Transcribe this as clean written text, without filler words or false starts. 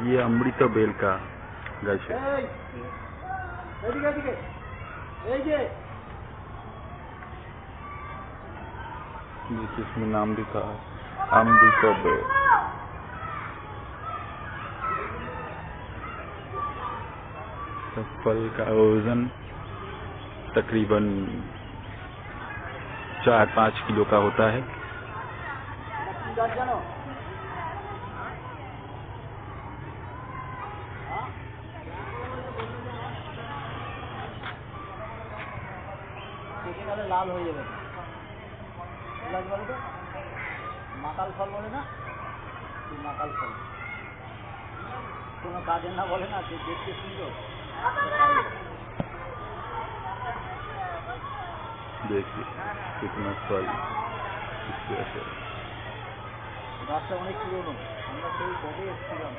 ये अमृत बेल का गाछ है जिसमें नाम लिखा है अमृत बेल। तो फल का वजन तकरीबन 4-5 किलो का होता है। লাল হয়ে যাবে বলতো মাকাল ফল বলে না, মাকাল ফল কোনো কাজে না বলে না, দেখতে সুন্দর। देखिए कितना फल इसके গাছটা অনেক পুরনো, আমরা সেই কবে এসেছিলাম।